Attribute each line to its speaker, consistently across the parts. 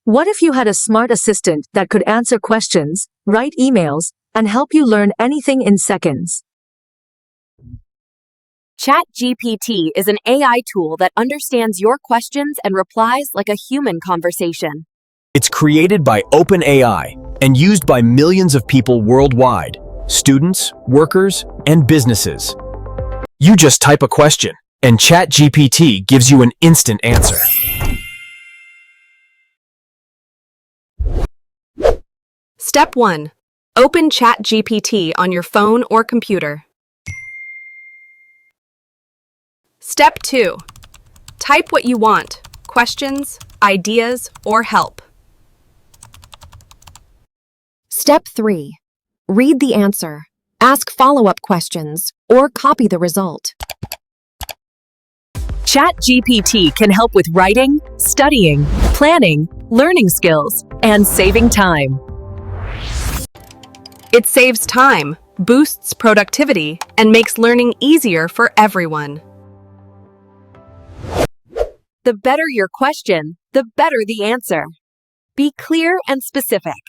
Speaker 1: What if you had a smart assistant that could answer questions, write emails, and help you learn anything in seconds?
Speaker 2: ChatGPT is an AI tool that understands your questions and replies like a human conversation.
Speaker 3: It's created by OpenAI and used by millions of people worldwide, students, workers, and businesses. You just type a question, and ChatGPT gives you an instant answer.
Speaker 4: Step 1. Open ChatGPT on your phone or computer. Step 2. Type what you want, questions, ideas, or help.
Speaker 5: Step 3. Read the answer, ask follow-up questions, or copy the result.
Speaker 2: ChatGPT can help with writing, studying, planning, learning skills, and saving time.
Speaker 4: It saves time, boosts productivity, and makes learning easier for everyone.
Speaker 2: The better your question, the better the answer. Be clear and specific.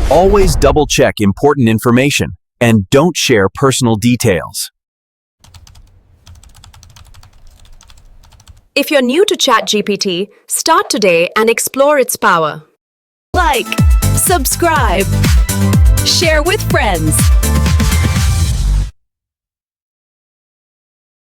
Speaker 3: Always double-check important information and don't share personal details.
Speaker 4: If you're new to ChatGPT, start today and explore its power.
Speaker 2: Like, subscribe, share with friends.